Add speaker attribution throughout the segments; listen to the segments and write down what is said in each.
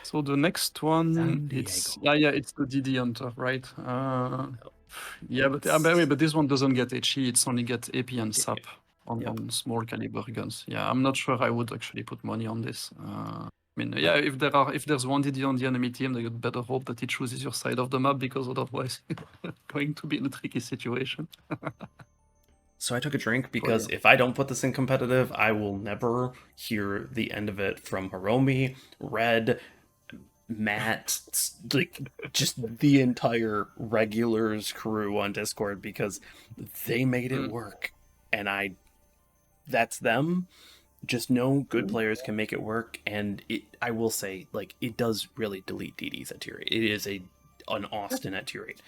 Speaker 1: So the next one,
Speaker 2: San
Speaker 1: it's
Speaker 2: Diego.
Speaker 1: it's the DD Hunter, right? Yeah, but
Speaker 2: It's-
Speaker 1: but this one doesn't get HE. It's only get AP and
Speaker 2: Yep,
Speaker 1: SAP
Speaker 2: yep.
Speaker 1: on small caliber guns. Yeah, I'm not sure I would actually put money on this. I mean, yeah, if there's one DD on the enemy team, then you'd better hope that it chooses your side of the map, because otherwise, you're going to be in a tricky situation.
Speaker 2: So I took a drink because if I don't put this in competitive, I will never hear the end of it from Hiromi, Red, Matt, like just the entire regulars crew on Discord, because they made it work. And that's them. Just know good players can make it work, and I will say, like, it does really delete DDs at tier 8. It is an Austin at tier 8.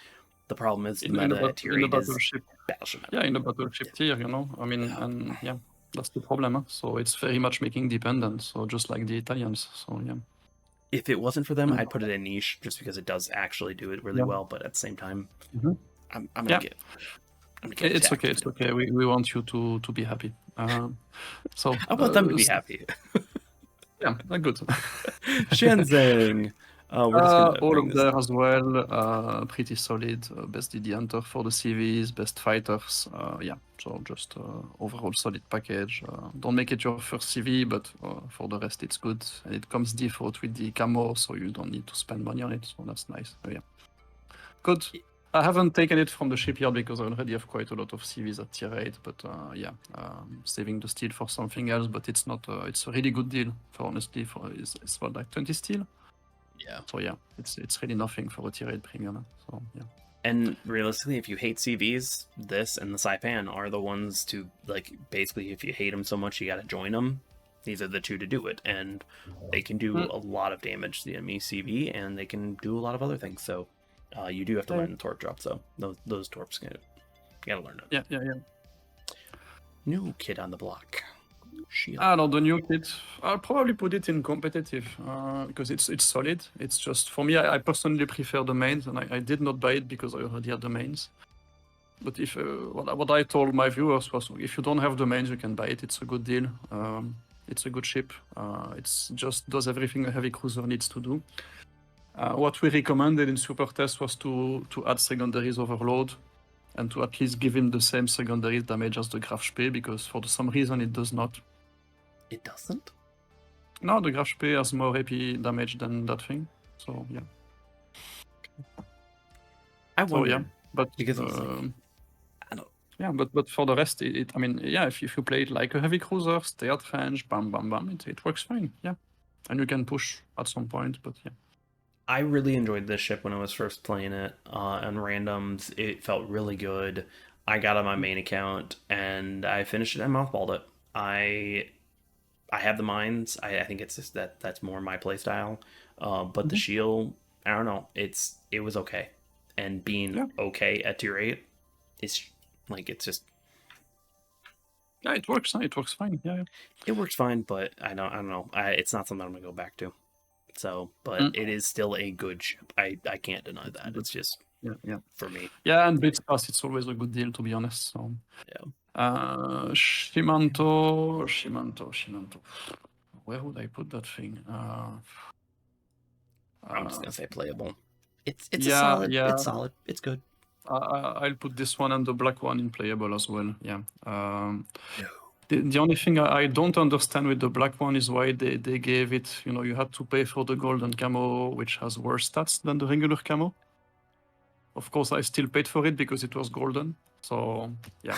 Speaker 2: The problem is the meta at tier 8 is
Speaker 1: battleship.
Speaker 2: battleship meta.
Speaker 1: Yeah, in the battleship tier, you know. I mean, and yeah, that's the problem. Huh? So it's very much making dependent. So just like the Italians. So yeah.
Speaker 2: If it wasn't for them, I'd put it in niche just because it does actually do it really well. But at the same time, I'm gonna get.
Speaker 1: It's okay. It's okay. We want you to be happy. So
Speaker 2: I want them to be happy.
Speaker 1: Yeah, good.
Speaker 2: Shenzhen.
Speaker 1: All of there as well. Pretty solid. Best DD Hunter for the CVs, best fighters. Yeah, so just overall solid package. Don't make it your first CV, but for the rest, it's good. And it comes default with the camo, so you don't need to spend money on it. So that's nice. Yeah, good. I haven't taken it from the shipyard because I already have quite a lot of CVs at tier 8, but saving the steel for something else, but it's not, it's a really good deal, honestly, it's what, like 20 steel?
Speaker 2: Yeah.
Speaker 1: So yeah, it's really nothing for a tier 8 premium, so yeah.
Speaker 2: And realistically, if you hate CVs, this and the Saipan are the ones to, like, basically, if you hate them so much, you gotta join them. These are the two to do it, and they can do a lot of damage to the enemy CV, and they can do a lot of other things, so you do have to learn the torp drop, so those torps, you gotta learn it.
Speaker 1: Yeah.
Speaker 2: New kid on the block. Shield.
Speaker 1: No, the new kit, I'll probably put it in competitive, because it's solid. It's just, for me, I personally prefer the mains, and I did not buy it because I already had the mains. But if what I told my viewers was, if you don't have the mains, you can buy it. It's a good deal. It's a good ship. It's just does everything a heavy cruiser needs to do. What we recommended in Super Test was to add secondaries overload and to at least give him the same secondary damage as the Graf Spee, because for some reason it does not.
Speaker 2: It doesn't?
Speaker 1: No, the Graf Spee has more AP damage than that thing. So yeah.
Speaker 2: I wonder.
Speaker 1: So, yeah, but
Speaker 2: because I don't.
Speaker 1: Yeah, but for the rest, I mean, yeah, if you play it like a heavy cruiser, stay at range, bam, bam, bam, it works fine, yeah. And you can push at some point, but yeah.
Speaker 2: I really enjoyed this ship when I was first playing it on randoms. It felt really good. I got on my main account and I finished it and mothballed it. I have the mines. I think it's just that's more my playstyle. But the shield, I don't know. It was okay, and being okay at tier 8, it's just.
Speaker 1: Yeah, it works. It works fine. Yeah.
Speaker 2: It works fine, but I don't know. It's not something I'm gonna go back to. So, but it is still a good ship. I can't deny that. It's just for me.
Speaker 1: Yeah, and Blitz Pass, it's always a good deal, to be honest. So
Speaker 2: yeah.
Speaker 1: Shimanto. Where would I put that thing?
Speaker 2: I'm just gonna say playable. It's solid.
Speaker 1: Yeah.
Speaker 2: It's solid. It's good.
Speaker 1: I'll put this one and the black one in playable as well. Yeah. The only thing I don't understand with the black one is why they gave it, you had to pay for the golden camo, which has worse stats than the regular camo. Of course, I still paid for it because it was golden. So, yeah.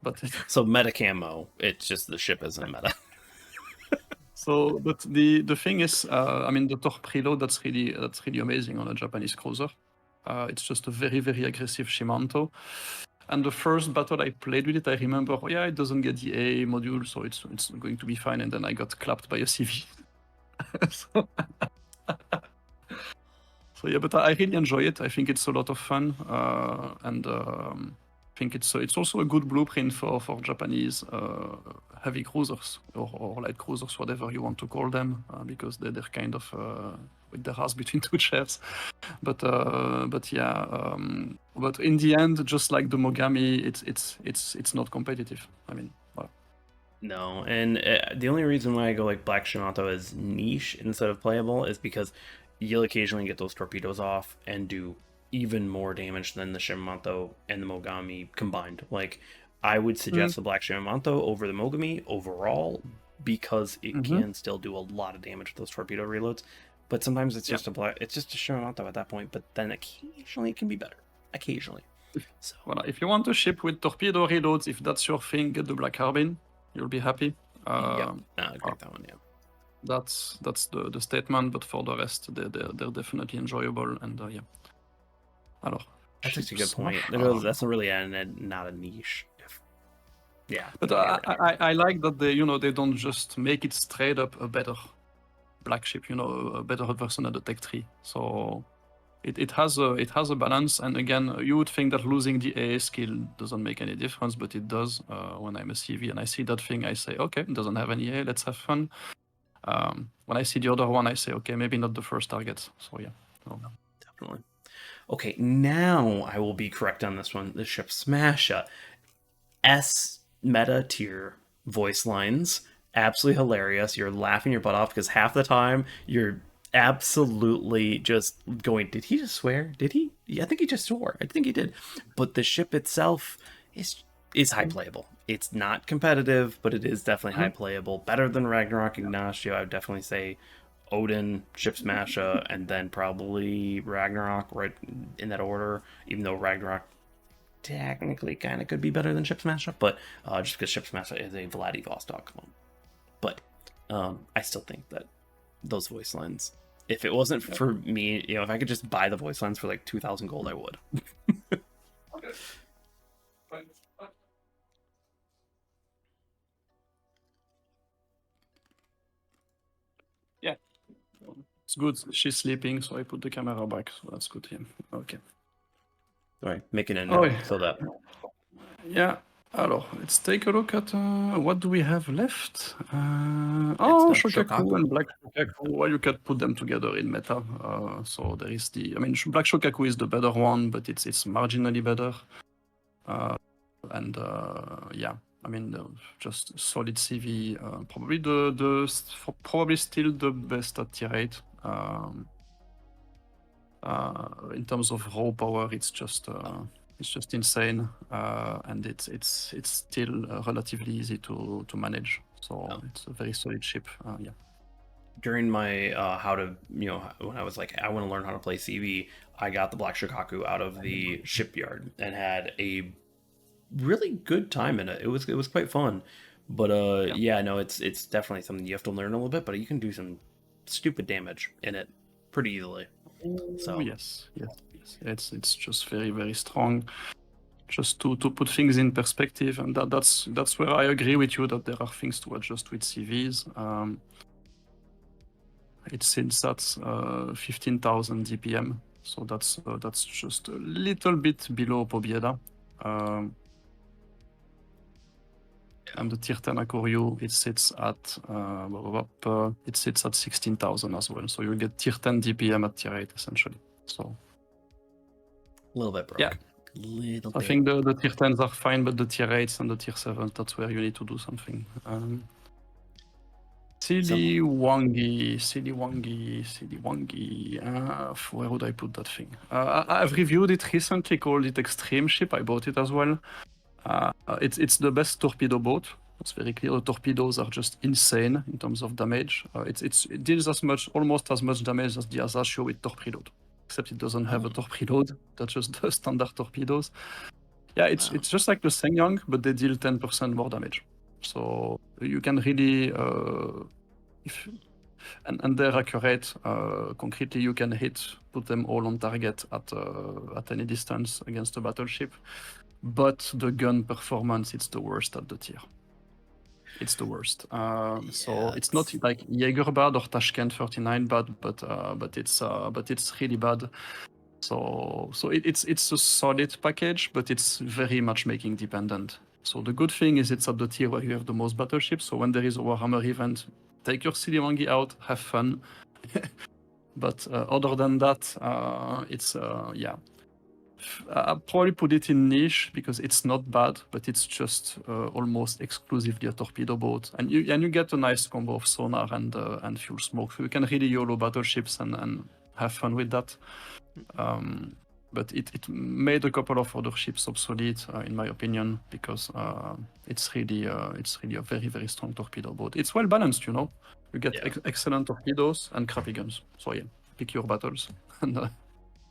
Speaker 1: But
Speaker 2: so meta camo, it's just the ship isn't meta.
Speaker 1: So, but the thing is, I mean, the torp reload, that's really amazing on a Japanese cruiser. It's just a very, very aggressive Shimanto. And the first battle I played with it, I remember, it doesn't get the A module, so it's going to be fine. And then I got clapped by a CV. So yeah, but I really enjoy it. I think it's a lot of fun, and I think it's also a good blueprint for Japanese heavy cruisers or light cruisers, whatever you want to call them, because they're kind of with their ass between two chairs. But yeah, but in the end, just like the Mogami, it's not competitive. I mean, well.
Speaker 2: No, and the only reason why I go like Black Shimato as niche instead of playable is because you'll occasionally get those torpedoes off and do even more damage than the Shimato and the Mogami combined. Like, I would suggest the Black Shimato over the Mogami overall because it
Speaker 1: Mm-hmm.
Speaker 2: can still do a lot of damage with those torpedo reloads. But sometimes it's just it's just a Shimato at that point. But then occasionally it can be better. Occasionally. So
Speaker 1: Well, if you want to ship with torpedo reloads, if that's your thing, get the Black Carbine. You'll be happy.
Speaker 2: yeah, I agree with that one. Yeah.
Speaker 1: That's the statement, but for the rest, they're definitely enjoyable, and yeah. Alors,
Speaker 2: That's actually a good point.
Speaker 1: ships.
Speaker 2: That's really not a niche. Yeah,
Speaker 1: But
Speaker 2: no, you're right.
Speaker 1: I like that they don't just make it straight up a better black ship, a better version of the Tech 3. So it has a balance, and again, you would think that losing the AA skill doesn't make any difference, but it does. When I'm a CV and I see that thing, I say, okay, it doesn't have any AA, let's have fun. When I see the other one, I say, okay, maybe not the first target. So yeah.
Speaker 2: Definitely. Okay, now I will be correct on this one. The ship Smasha. S meta tier voice lines. Absolutely hilarious. You're laughing your butt off because half the time you're absolutely just going, did he just swear? Did he? Yeah, I think he just swore. I think he did. But the ship itself is high playable. It's not competitive, but it is definitely high playable. Better than Ragnarok Ignacio, I would definitely say. Odin, Ship Smasha, and then probably Ragnarok right in that order, even though Ragnarok technically kind of could be better than Ship Smasha, but just because Ship Smasha is a Vladivostok one. But I still think that those voice lines, if it wasn't for me, if I could just buy the voice lines for like 2,000 gold, I would.
Speaker 1: Okay. Yeah. It's good. She's sleeping, so I put the camera back, so that's good here. Okay.
Speaker 2: All right, making a note so that.
Speaker 1: Yeah. Alors, let's take a look at what do we have left. Shokaku and Black Shokaku. Well, you can put them together in meta. So there is Black Shokaku is the better one, but it's marginally better. Yeah, just solid CV. Probably probably still the best at tier 8. In terms of raw power, it's just insane, and it's still relatively easy to manage. So it's a very solid ship. Yeah.
Speaker 2: During my when I was like, I want to learn how to play CV, I got the Black Shokaku out of the shipyard and had a really good time in it. It was quite fun. But it's definitely something you have to learn a little bit, but you can do some stupid damage in it pretty easily. So
Speaker 1: yes. It's just very, very strong. Just to put things in perspective, and that's where I agree with you that there are things to adjust with CVs. It since that's 15,000 DPM, so that's just a little bit below Pobieda. And the tier 10 Akoryu, it sits at 16,000 as well. So you get tier 10 DPM at tier 8 essentially. So
Speaker 2: a little bit broke.
Speaker 1: Yeah. I think the tier 10s are fine, but the tier 8s and the tier 7s, that's where you need to do something. Silly Wangi. Where would I put that thing? I've reviewed it recently, called it Extreme Ship. I bought it as well. It's the best torpedo boat. It's very clear. The torpedoes are just insane in terms of damage. It deals almost as much damage as the Asashio with torpedo, except it doesn't have a torpedo. That's just the standard torpedoes. Yeah, it's just like the Sengyang, but they deal 10% more damage. So you can really, and they're accurate. Concretely, you can put them all on target at any distance against a battleship. But the gun performance, it's the worst at the tier. It's the worst. So it's not like Jaeger bad or Tashkent 39 bad, but it's really bad. So it's a solid package, but it's very matchmaking dependent. So the good thing is it's at the tier where you have the most battleships. So when there is a Warhammer event, take your Siliwangi out, have fun. But other than that, it's I'll probably put it in niche because it's not bad, but it's just almost exclusively a torpedo boat, and you get a nice combo of sonar and fuel smoke. So you can really YOLO battleships and have fun with that. But it made a couple of other ships obsolete, in my opinion, because it's really a very, very strong torpedo boat. It's well balanced, you know. You get excellent torpedoes and crappy guns. So yeah, pick your battles. And,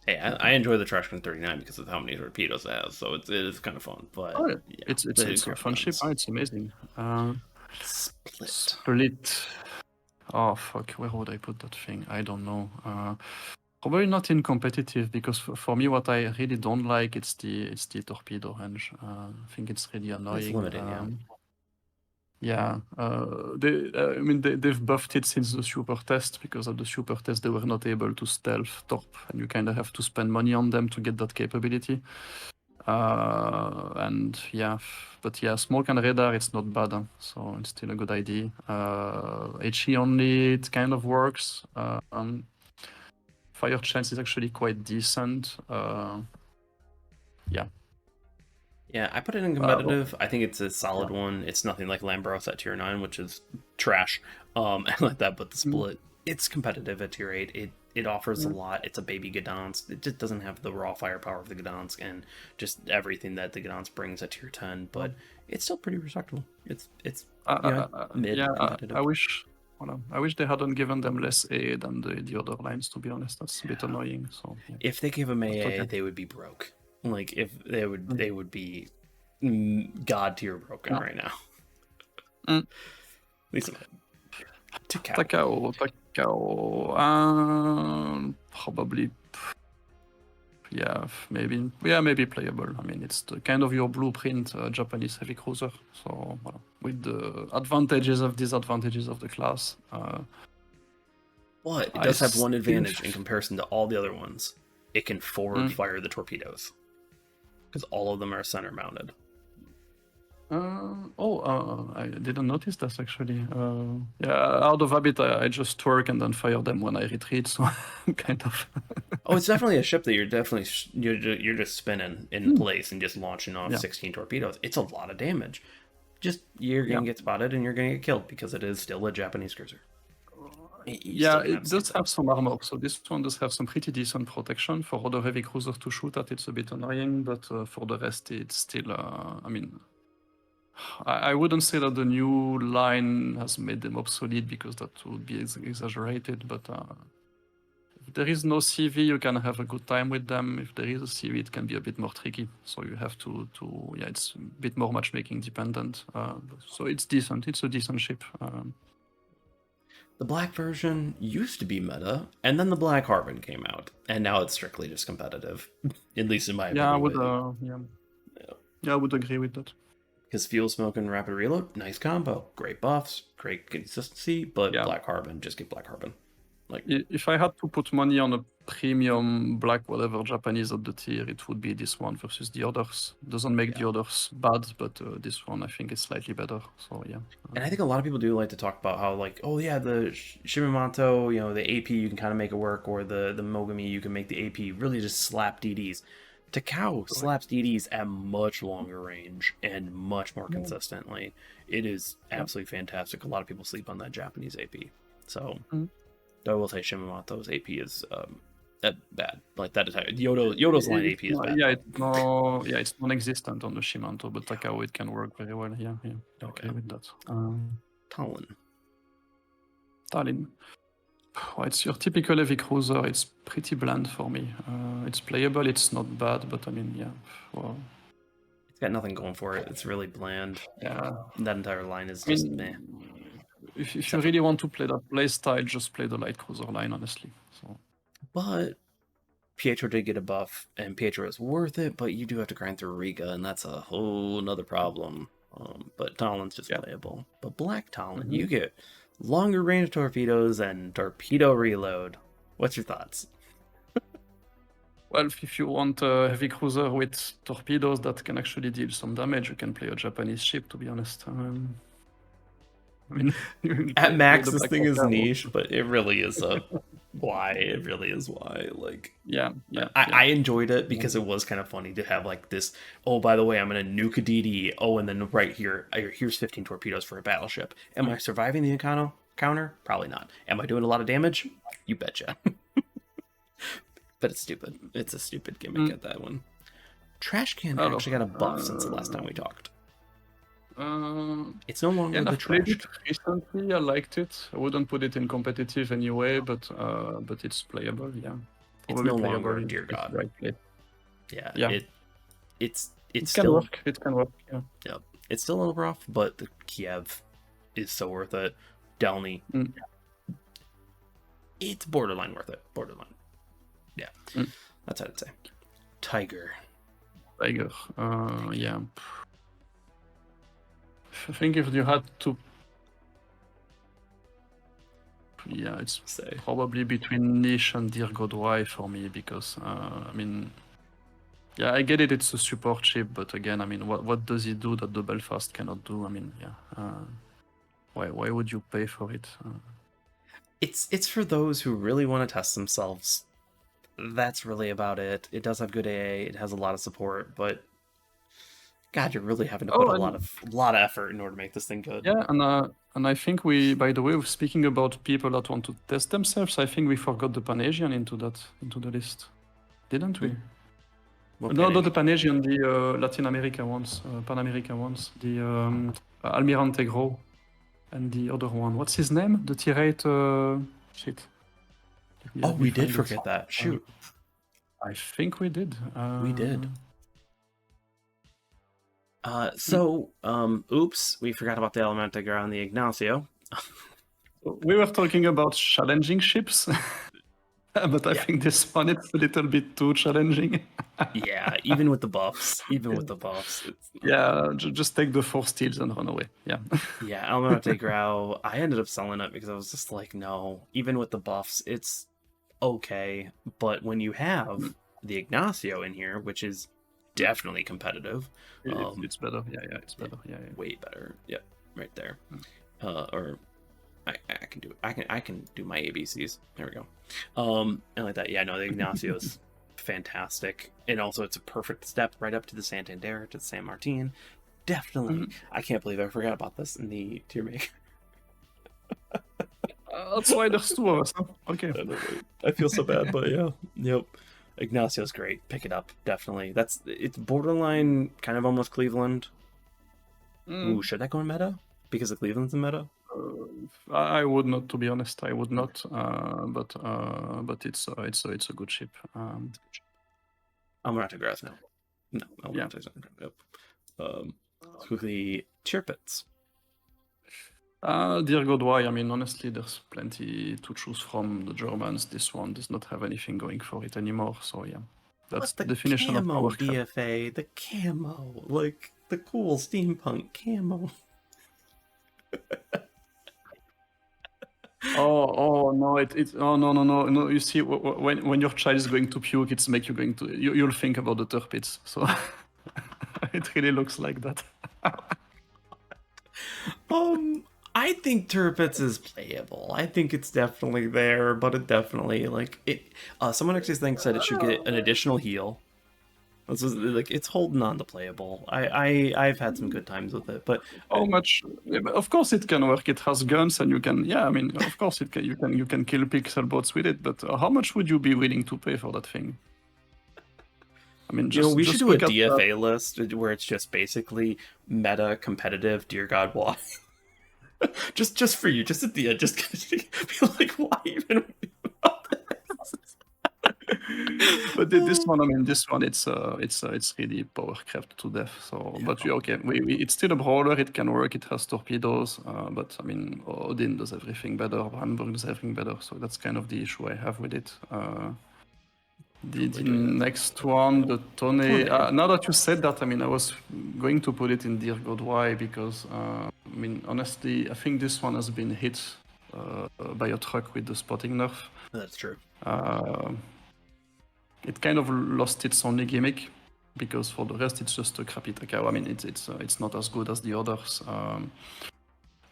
Speaker 2: hey, I enjoy the Trashcan 39 because of how many torpedoes it has, so it is kind of fun. But
Speaker 1: it's a fun ship. Oh, it's amazing.
Speaker 2: Split.
Speaker 1: Oh fuck, where would I put that thing? I don't know. Probably not in competitive because for me, what I really don't like it's the torpedo range. I think it's really annoying.
Speaker 2: It's limiting,
Speaker 1: yeah. They've buffed it since the super test because at the super test they were not able to stealth torp, and you kind of have to spend money on them to get that capability. And yeah, but yeah, smoke and radar, it's not bad, so it's still a good idea. HE only, it kind of works. Fire chance is actually quite decent. Yeah.
Speaker 2: Yeah, I put it in competitive. I think it's a solid one. It's nothing like Lambros at tier 9, which is trash. And like that, but the split, it's competitive at tier 8. It offers a lot. It's a baby Gdansk. It just doesn't have the raw firepower of the Gdansk and just everything that the Gdansk brings at tier 10, but it's still pretty respectable. It's mid competitive.
Speaker 1: I wish they hadn't given them less A than the other lines, to be honest. That's a bit annoying. So
Speaker 2: if they gave them AA, they would be broke. Like if they would be god tier broken right now. At least
Speaker 1: Takao. Probably. Yeah, maybe playable. I mean, it's the kind of your blueprint Japanese heavy cruiser. So with the advantages of disadvantages of the class.
Speaker 2: But it does have one advantage in comparison to all the other ones. It can forward fire the torpedoes. Because all of them are center mounted.
Speaker 1: I didn't notice that actually. Out of habit, I just twerk and then fire them when I retreat. So kind of.
Speaker 2: It's definitely a ship that you're just spinning in place and just launching off 16 torpedoes. It's a lot of damage. Just you're gonna get spotted and you're gonna get killed because it is still a Japanese cruiser.
Speaker 1: It does have some armor, so this one does have some pretty decent protection. For other heavy cruisers to shoot at, it's a bit annoying, but for the rest, it's still. I wouldn't say that the new line has made them obsolete because that would be exaggerated, but if there is no CV, you can have a good time with them. If there is a CV, it can be a bit more tricky. So you have to it's a bit more matchmaking dependent. So it's decent. It's a decent ship.
Speaker 2: The black version used to be meta, and then the black Harbin came out, and now it's strictly just competitive. At least in my opinion.
Speaker 1: I would agree with that.
Speaker 2: Because fuel smoke and rapid reload, nice combo, great buffs, great consistency, but black Harbin, just get black Harbin. Like
Speaker 1: if I had to put money on a premium black whatever Japanese at the tier, it would be this one versus the others. Doesn't make the others bad, but this one I think is slightly better. So yeah.
Speaker 2: And I think a lot of people do like to talk about how the Shimamoto, the AP you can kind of make it work, or the Mogami you can make the AP really just slap DDs. Takao slaps DDs at much longer range and much more consistently. It is absolutely fantastic. A lot of people sleep on that Japanese AP. So I will say Shimamoto's AP is bad. Like that is Yodo's line AP is bad.
Speaker 1: It's non-existent on the Shimanto, but Takao it can work very well. Yeah. Okay with that. Tallinn. It's your typical heavy cruiser. It's pretty bland for me. It's playable. It's not bad, but I mean,
Speaker 2: it's got nothing going for it. It's really bland.
Speaker 1: Yeah,
Speaker 2: that entire line is just meh.
Speaker 1: If you really want to play that play style, just play the light cruiser line, honestly. So,
Speaker 2: but Pietro did get a buff, and Pietro is worth it. But you do have to grind through Riga, and that's a whole nother problem. But Tallinn's just playable. But Black Tallinn, you get longer range torpedoes and torpedo reload. What's your thoughts?
Speaker 1: Well, if you want a heavy cruiser with torpedoes that can actually deal some damage, you can play a Japanese ship, to be honest. I mean,
Speaker 2: At max,
Speaker 1: the
Speaker 2: this
Speaker 1: Black
Speaker 2: thing is
Speaker 1: Orca,
Speaker 2: niche, but it really is a why. It really is why. Like,
Speaker 1: yeah, yeah,
Speaker 2: I enjoyed it because it was kind of funny to have like this. Oh, by the way, I'm gonna nuke a DD. Oh, and then right here, here's 15 torpedoes for a battleship. Am I surviving the counter? Probably not. Am I doing a lot of damage? You betcha. But it's stupid. It's a stupid gimmick at that one. Trash can
Speaker 1: Alors,
Speaker 2: actually got a buff since the last time we talked.
Speaker 1: Uh,
Speaker 2: It's no longer
Speaker 1: yeah,
Speaker 2: the
Speaker 1: I've played
Speaker 2: trash.
Speaker 1: it recently. I liked it. I wouldn't put it in competitive anyway, but it's playable. Yeah,
Speaker 2: It's
Speaker 1: probably
Speaker 2: no
Speaker 1: playable.
Speaker 2: longer
Speaker 1: if
Speaker 2: Dear
Speaker 1: it's
Speaker 2: God.
Speaker 1: right play.
Speaker 2: Yeah,
Speaker 1: Yeah,
Speaker 2: it's
Speaker 1: it can
Speaker 2: still
Speaker 1: work. It can work. Yeah.
Speaker 2: Yep. It's still a little rough, but the Kiev is so worth it. Delny,
Speaker 1: Mm.
Speaker 2: it's borderline worth it. Borderline. Yeah.
Speaker 1: Mm.
Speaker 2: That's what I'd say. Tiger.
Speaker 1: Tiger. Yeah. I think if you had to, yeah, it's
Speaker 2: Say.
Speaker 1: probably between Niche and Dear God Why for me because I mean, yeah, I get it. It's a support chip, but again, I mean, what does it do that the Belfast cannot do? I mean, yeah. Why would you pay for it?
Speaker 2: It's for those who really want to test themselves. That's really about it. It does have good AA. It has a lot of support, but God, you're really having to put
Speaker 1: Oh,
Speaker 2: a
Speaker 1: and
Speaker 2: lot of effort in order to make this thing good.
Speaker 1: yeah, and I think we, by the way, speaking about people that want to test themselves, I think we forgot the Panasian into the list, didn't we?
Speaker 2: What
Speaker 1: No, not
Speaker 2: Panasian?
Speaker 1: the Panasian, the Latin America ones, Pan America ones, the Almirante Grau, and the other one. What's his name? The Tirate. Shit.
Speaker 2: Oh, we did
Speaker 1: find it.
Speaker 2: forget that. Shoot.
Speaker 1: I think we did.
Speaker 2: We did. Oops, we forgot about the Almirante Grau and the Ignacio.
Speaker 1: We were talking about challenging ships, but I think this one is a little bit too challenging.
Speaker 2: Yeah, even with the buffs. It's
Speaker 1: Yeah, just take the 4 steals and run away. Yeah.
Speaker 2: Yeah, Almirante Grau, I ended up selling it because I was just like, no, even with the buffs, it's okay. But when you have the Ignacio in here, which is definitely competitive,
Speaker 1: It's better. Yeah, it's better. Yeah.
Speaker 2: way better. Yep, right there. Or I can do it. I can do my ABCs. There we go. And like that. Yeah, no, the Ignacio is fantastic, and also it's a perfect step right up to the Santander, to the San Martin. Definitely. I can't believe I forgot about this in the tier make.
Speaker 1: That's why there's 2 of us. Huh? Okay.
Speaker 2: I feel so bad, but yeah. Yep. Ignacio's great. Pick it up, definitely. It's borderline, kind of almost Cleveland. Ooh, should that go in meta? Because the Cleveland's in meta?
Speaker 1: I would not, to be honest. I would not. But it's a good ship.
Speaker 2: Almirante Grass now. No, Almirante's not. Yep. Quickly, Chirpits.
Speaker 1: Dear God, why? I mean, honestly, there's plenty to choose from. The Germans, this one does not have anything going for it anymore. So yeah, that's the definition of
Speaker 2: camo
Speaker 1: power crap.
Speaker 2: DFA, the camo, like the cool steampunk camo.
Speaker 1: Oh no! No! You see, when your child is going to puke, it's make you going to you'll think about the turpits. So it really looks like that.
Speaker 2: I think Turpits is playable. I think it's definitely there, but it definitely like it. Someone actually thinks that it should get an additional heal. This is like it's holding on to playable. I've had some good times with it, but
Speaker 1: How much? Of course, it can work. It has guns, and you can. Yeah, I mean, of course, it can. You can kill pixel bots with it. But how much would you be willing to pay for that thing? I mean, just,
Speaker 2: we should do a
Speaker 1: look at
Speaker 2: DFA list where it's just basically meta competitive. Dear God, why? just for you, just at the end, just feel like why even?
Speaker 1: But this one, I mean, it's really power craft to death. So,
Speaker 2: Yeah.
Speaker 1: but okay, it's still a brawler. It can work. It has torpedoes. But I mean, Odin does everything better. Brandenburg does everything better. So that's kind of the issue I have with it. The next one, the Tone. Now that you said that, I mean, I was going to put it in Dear God Why because I mean, honestly, I think this one has been hit by a truck with the spotting nerf.
Speaker 2: That's true.
Speaker 1: It kind of lost its only gimmick because for the rest it's just a crappy Takao. I mean, it's not as good as the others.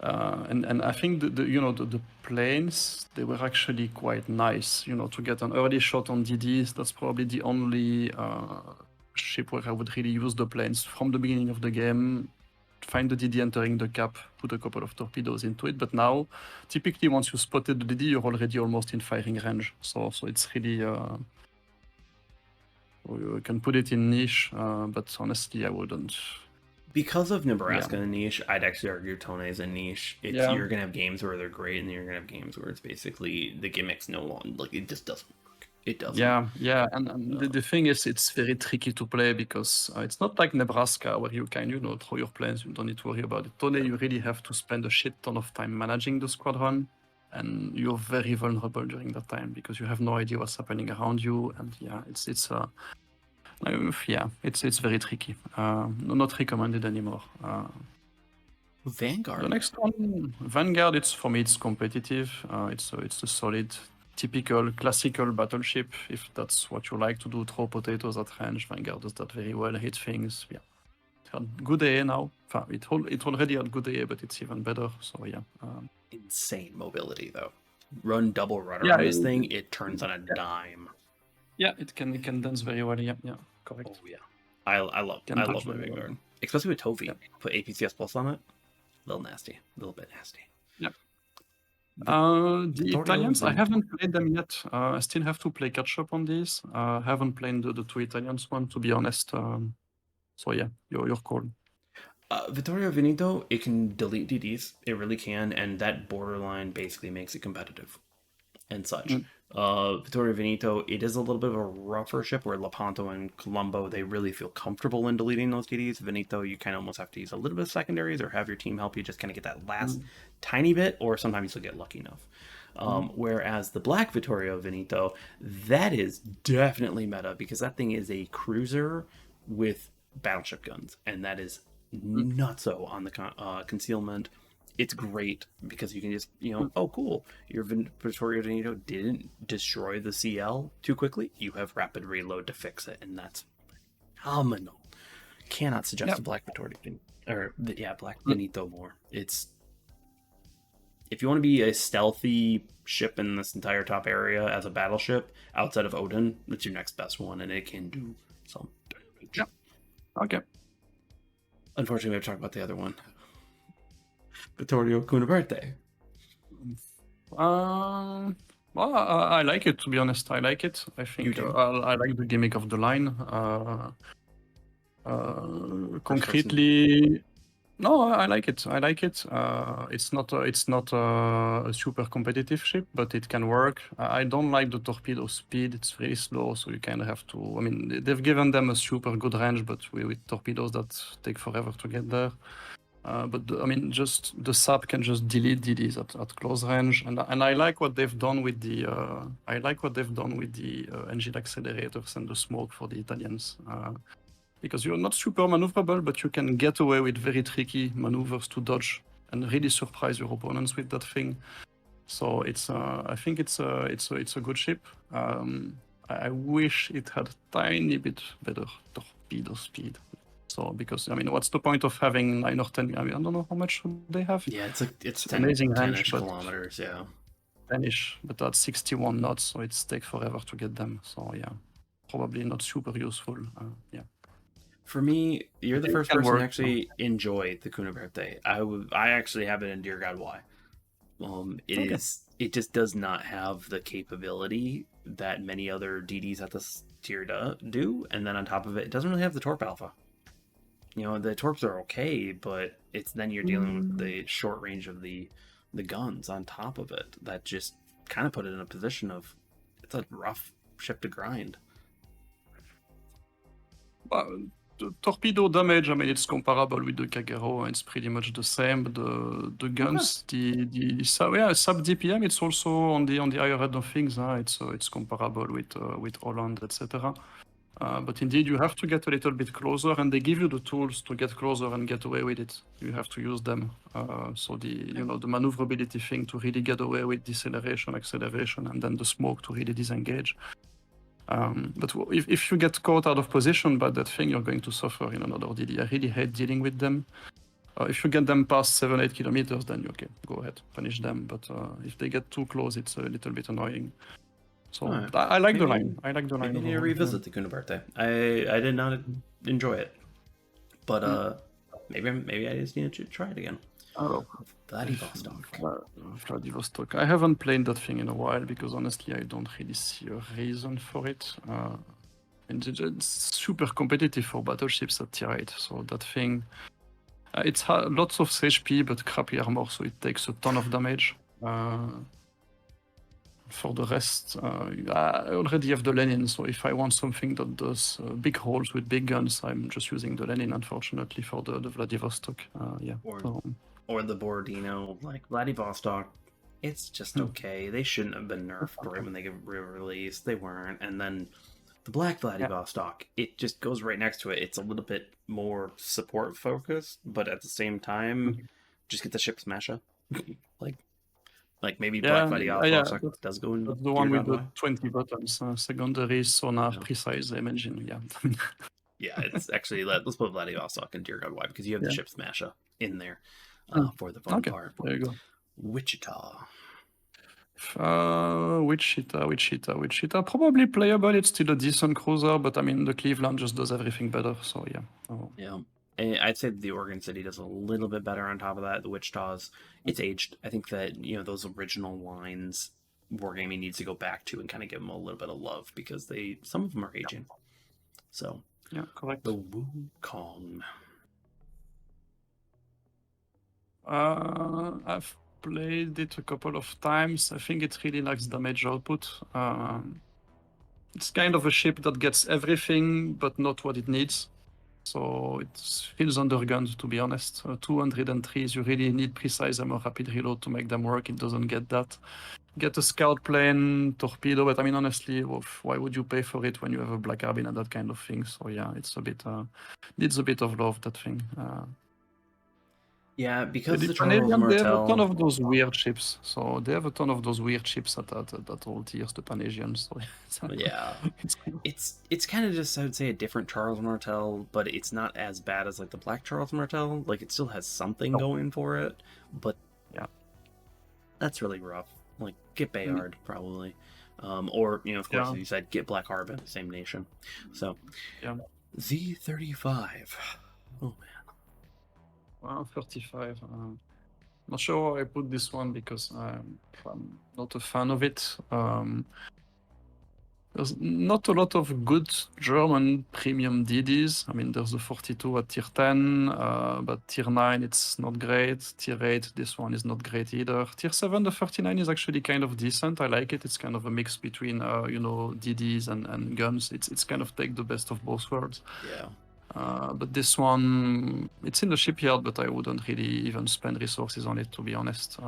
Speaker 1: And I think the planes, they were actually quite nice. To get an early shot on DDs, that's probably the only ship where I would really use the planes from the beginning of the game. Find the DD entering the cap, put a couple of torpedoes into it. But now, typically, once you spotted the DD, you're already almost in firing range. So it's really you can put it in niche, but honestly, I wouldn't.
Speaker 2: Because of Nebraska and niche, I'd actually argue Tone is a niche. You're gonna have games where they're great, and then you're gonna have games where it's basically the gimmicks no longer, like, it just doesn't work. It doesn't.
Speaker 1: Yeah, and the thing is, it's very tricky to play because it's not like Nebraska where you can, throw your planes, you don't need to worry about it. Tone, you really have to spend a shit ton of time managing the squadron, and you're very vulnerable during that time because you have no idea what's happening around you, and it's very tricky. Not recommended anymore.
Speaker 2: Vanguard.
Speaker 1: The next one, Vanguard. For me, it's competitive. It's a solid, typical, classical battleship. If that's what you like to do, throw potatoes at range. Vanguard does that very well. Hit things. Yeah, it had good AA now. It already had good AA, but it's even better. So yeah.
Speaker 2: Insane mobility though. Run double rudder on this thing. It turns on a dime.
Speaker 1: Yeah, it can dance very well. Yeah, correct.
Speaker 2: Oh yeah, I love my Vanguard, especially with Tovi. Put APCS plus on it. A little nasty, a little bit nasty.
Speaker 1: Yeah. The Italians, I haven't played them yet. I still have to play catch up on these. I haven't played the two Italians one, to be honest. So yeah, your call.
Speaker 2: Vittorio Veneto, it can delete DDs. It really can, and that borderline basically makes it competitive and such. Vittorio Veneto, it is a little bit of a rougher ship where Lepanto and Colombo, they really feel comfortable in deleting those DDs. Veneto, you kind of almost have to use a little bit of secondaries or have your team help you just kind of get that last tiny bit, or sometimes you'll get lucky enough. Whereas the Black Vittorio Veneto, that is definitely meta because that thing is a cruiser with battleship guns, and that is nutso on the concealment. It's great because you can just, oh, cool. Your Vittorio Veneto didn't destroy the CL too quickly. You have rapid reload to fix it, and that's phenomenal. Cannot suggest a Black Vittorio Black Veneto more. It's, if you want to be a stealthy ship in this entire top area as a battleship outside of Odin, that's your next best one, and it can do some damage.
Speaker 1: Yeah. Okay.
Speaker 2: Unfortunately, we have to talk about the other one. Vittorio Cunaberte.
Speaker 1: Well, I like it, to be honest. I like it. I think I like the gimmick of the line. Concretely, no, I like it. I like it. It's not a super competitive ship, but it can work. I don't like the torpedo speed. It's very slow, so you kind of have to. I mean, they've given them a super good range, but with torpedoes that take forever to get there. But just the sub can just delete DDs at close range, and I like what they've done with the engine accelerators and the smoke for the Italians, because you're not super maneuverable, but you can get away with very tricky maneuvers to dodge and really surprise your opponents with that thing. So I think it's a good ship. I wish it had a tiny bit better torpedo speed. So, because what's the point of having 9 or 10? I don't know how much they have.
Speaker 2: Yeah, it's 10,
Speaker 1: amazing
Speaker 2: 10-ish kilometers. Yeah,
Speaker 1: 10-ish, but that's 61 knots, so it's take forever to get them. So yeah, probably not super useful. Yeah.
Speaker 2: For me, you're the first person to actually enjoy the Cunaberte. I actually have it in Dear God Why. It just does not have the capability that many other DDs at this tier do, and then on top of it, it doesn't really have the torp alpha. The torps are okay, but it's then you're dealing with the short range of the guns on top of it. That just kind of put it in a position of, it's a rough ship to grind.
Speaker 1: The torpedo damage, it's comparable with the Kagero. It's pretty much the same. The guns, the sub DPM, it's also on the higher end of things. It's comparable with Holland, etc. But indeed, you have to get a little bit closer, and they give you the tools to get closer and get away with it. You have to use them. So the maneuverability thing to really get away with deceleration, acceleration, and then the smoke to really disengage. But if you get caught out of position by that thing, you're going to suffer in another DD. I really hate dealing with them. If you get them past 7-8 kilometers, then you okay, go ahead, punish them. But if they get too close, it's a little bit annoying. So
Speaker 2: Alright.
Speaker 1: I like the
Speaker 2: Maybe-
Speaker 1: line. I like the line.
Speaker 2: Maybe I need to
Speaker 1: overall,
Speaker 2: revisit the Kunabarte. I did not enjoy it, but maybe I just need to try it again.
Speaker 1: Oh,
Speaker 2: Vladivostok.
Speaker 1: Vladivostok. I haven't played that thing in a while because honestly, I don't really see a reason for it. And it's super competitive for battleships at tier 8. So that thing, it's lots of HP but crappy armor, so it takes a ton of damage. For the rest, I already have the Lenin, so if I want something that does big holes with big guns, I'm just using the Lenin, unfortunately, for the Vladivostok. Yeah.
Speaker 2: Or the Borodino, like Vladivostok. It's just okay. They shouldn't have been nerfed right when they get released. They weren't. And then the Black Vladivostok, it just goes right next to it. It's a little bit more support focused, but at the same time, just get the ship smasher. like maybe Black Vladivostok does go in.
Speaker 1: That's the one with the 20 buttons, secondary, sonar, precise, aim engine. Yeah.
Speaker 2: Yeah, it's actually let's put Vladivostok in Dear God Why, because you have the ship smasher in there for the fun part.
Speaker 1: There you go.
Speaker 2: Wichita.
Speaker 1: Wichita. Probably playable. It's still a decent cruiser, but I mean the Cleveland just does everything better. So yeah.
Speaker 2: Yeah. I'd say the Oregon City does a little bit better on top of that. The Wichita's, it's aged. I think that, those original lines Wargaming needs to go back to and kind of give them a little bit of love because some of them are aging. So,
Speaker 1: yeah, correct.
Speaker 2: The Wukong.
Speaker 1: I've played it a couple of times. I think it really lacks damage output. It's kind of a ship that gets everything, but not what it needs. So it feels undergunned, to be honest. 203s, you really need precise ammo, rapid reload to make them work. It doesn't get that. Get a scout plane, torpedo, but I mean, honestly, why would you pay for it when you have a black carbine and that kind of thing? So yeah, it's a bit, needs a bit of love, that thing.
Speaker 2: Yeah, because the
Speaker 1: Canadian, they have a ton of those weird ships. So they have a ton of those weird ships at all tiers, the Panasians. So
Speaker 2: yeah, it's kind of just, I would say, a different Charles Martel, but it's not as bad as like the Black Charles Martel. Like it still has something going for it, but
Speaker 1: yeah,
Speaker 2: that's really rough. Like get Bayard probably, or of course, as you said, get Black Harbin, same nation. So
Speaker 1: yeah,
Speaker 2: Z35. Oh man.
Speaker 1: 35. Not sure where I put this one because I'm not a fan of it. There's not a lot of good German premium DDs. I mean, there's the 42 at tier 10, but tier 9 it's not great. Tier 8, this one is not great either. Tier 7, the 39 is actually kind of decent. I like it. It's kind of a mix between, DDs and guns. It's kind of take the best of both worlds.
Speaker 2: Yeah.
Speaker 1: But this one, it's in the shipyard, but I wouldn't really even spend resources on it, to be honest.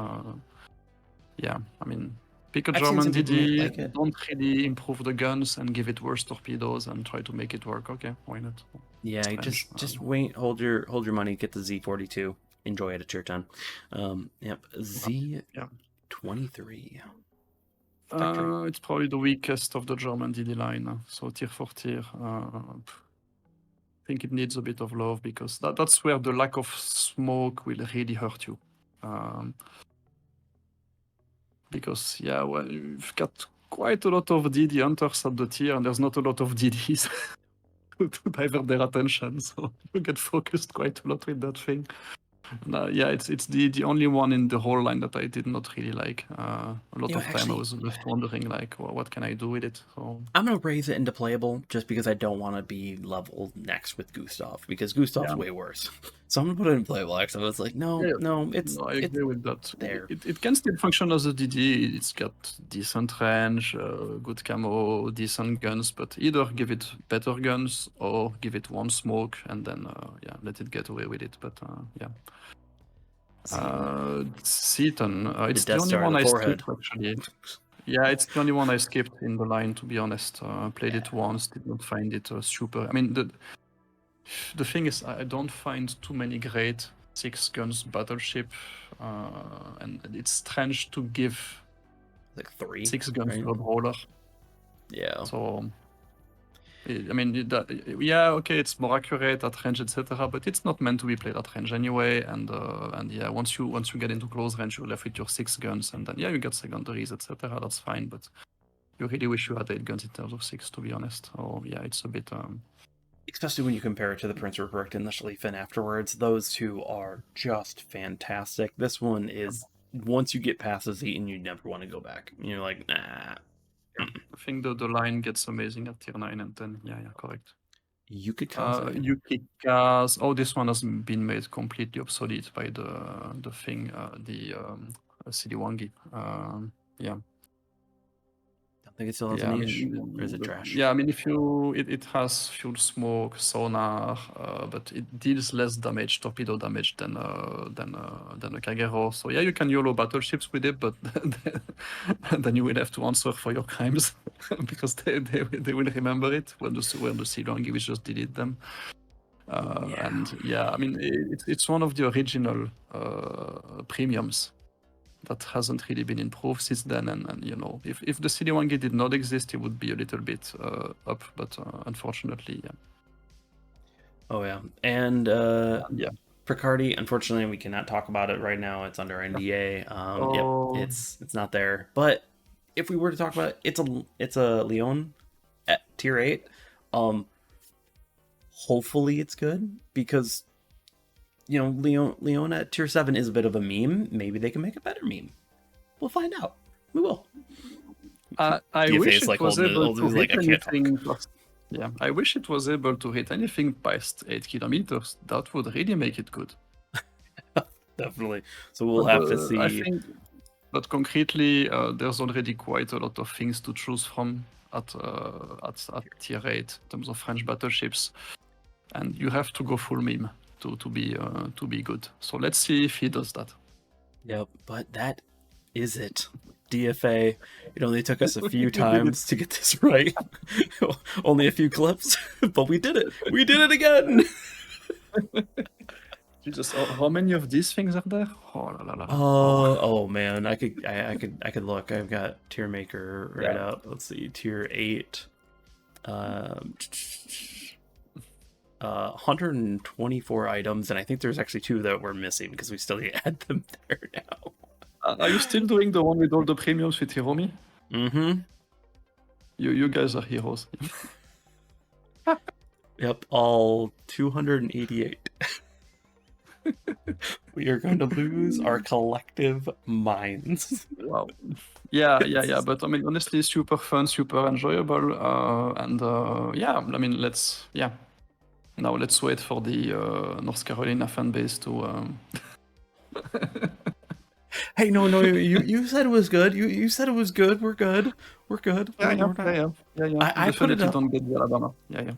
Speaker 1: Yeah, I mean, pick a German DD, don't really improve the guns and give it worse torpedoes and try to make it work. Okay, why not?
Speaker 2: Yeah, just wait, hold your money, get the Z42, enjoy it at tier 10. Yep, Z23.
Speaker 1: It's probably the weakest of the German DD line, so tier 4 tier. I think it needs a bit of love because that's where the lack of smoke will really hurt you. Because you've got quite a lot of DD hunters at the tier, and there's not a lot of DDs to divert their attention, so you get focused quite a lot with that thing. It's the only one in the whole line that I did not really like. A lot of time I was left wondering, like, what can I do with it? So
Speaker 2: I'm going to raise it into playable just because I don't want to be level next with Gustav, because Gustav's way worse. So I'm going to put it in playable. Actually, I was like, I agree
Speaker 1: with that.
Speaker 2: There.
Speaker 1: It can still function as a DD. It's got decent range, good camo, decent guns, but either give it better guns or give it one smoke and then let it get away with it. But Seaton, it's the only one I skipped actually. Yeah, it's the only one I skipped in the line, to be honest. Played it once, did not find it super. I mean, the thing is, I don't find too many great 6 guns battleship, and it's strange to give
Speaker 2: like 3
Speaker 1: 6 guns to a brawler.
Speaker 2: Yeah.
Speaker 1: So I mean, yeah, okay, it's more accurate at range, etc. But it's not meant to be played at range anyway. And yeah, once you get into close range, you're left with your 6 guns, and then yeah, you get secondaries, etc. That's fine, but you really wish you had 8 guns in terms of 6, to be honest. Oh yeah, it's a bit.
Speaker 2: Especially when you compare it to the Prince Ruprecht and the Schlieffen afterwards, those two are just fantastic. This one is, once you get past the Zeton, you never want to go back. You're like, nah.
Speaker 1: I think the line gets amazing at tier 9 and 10. Yeah, correct.
Speaker 2: Yukikaze.
Speaker 1: Yukikaze. Oh, this one has been made completely obsolete by the thing, the Siliwangi. Yeah.
Speaker 2: I think it still has a niche, or is it trash?
Speaker 1: Yeah, I mean, if it has fuel smoke, sonar, but it deals less damage, torpedo damage than a Kagero. So yeah, you can YOLO battleships with it, but then you will have to answer for your crimes because they will remember it when the Siliwangi will just delete them. And yeah, I mean, it's one of the original premiums that hasn't really been improved since then, and you know, if the Siliwangi did not exist, it would be a little bit up, but unfortunately, yeah.
Speaker 2: Oh yeah, and
Speaker 1: yeah,
Speaker 2: Picardie, unfortunately, we cannot talk about it right now. It's under NDA. Yep, it's not there. But if we were to talk about it, it's a Leon at tier 8. Hopefully it's good, because you know, Leon at tier 7 is a bit of a meme. Maybe they can make a better meme. We'll find out. We will.
Speaker 1: I wish it was able to hit anything. Yeah, I wish it was able to hit anything past 8 kilometers. That would really make it good.
Speaker 2: Definitely. So we'll have to see.
Speaker 1: I think, but concretely, there's already quite a lot of things to choose from at tier 8 in terms of French battleships, and you have to go full meme to be good. So let's see if he does that.
Speaker 2: Yep, but that is it. DFA. It only took us a few times to get this right. Only a few clips, but we did it. We did it again.
Speaker 1: Jesus, how many of these things are there? Oh la la la.
Speaker 2: Oh man, I could look. I've got tier maker right up. Let's see, tier 8. 124 items, and I think there's actually 2 that we're missing because we still add them there now.
Speaker 1: Are you still doing the one with all the premiums with Hiromi?
Speaker 2: Mm-hmm.
Speaker 1: You guys are heroes.
Speaker 2: Yep, all 288. We are going to lose our collective minds.
Speaker 1: Wow. Yeah. But I mean, honestly, super fun, super enjoyable, and yeah. I mean, now let's wait for the North Carolina fan base to.
Speaker 2: Hey, no, you said it was good. You said it was good. We're good. We're good.
Speaker 1: Yeah.
Speaker 2: I put it up.
Speaker 1: Don't get the Alabama. Yeah.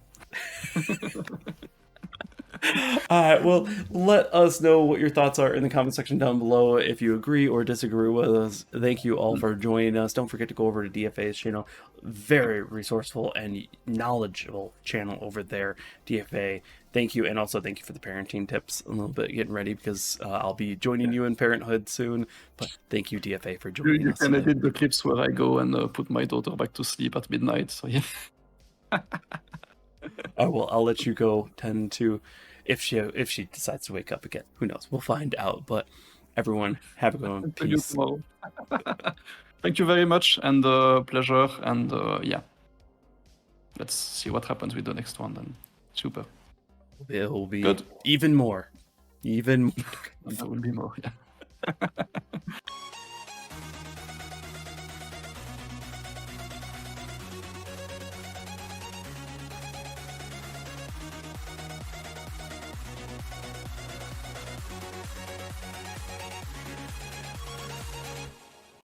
Speaker 2: Alright, well, let us know what your thoughts are in the comment section down below. If you agree or disagree with us, thank you all for joining us. Don't forget to go over to DFA's channel. Very resourceful and knowledgeable channel over there, DFA. Thank you, and also thank you for the parenting tips a little bit, getting ready, because I'll be joining you in parenthood soon. But thank you, DFA, for joining us.
Speaker 1: You can edit the clips where I go and put my daughter back to sleep at midnight. So yeah.
Speaker 2: I'll let you go tend to, if she decides to wake up again. Who knows? We'll find out. But everyone, have a good one. Peace.
Speaker 1: Thank you very much, and pleasure. And yeah, let's see what happens with the next one then. Super.
Speaker 2: It will be
Speaker 1: good.
Speaker 2: Even more. There
Speaker 1: will be more. Yeah.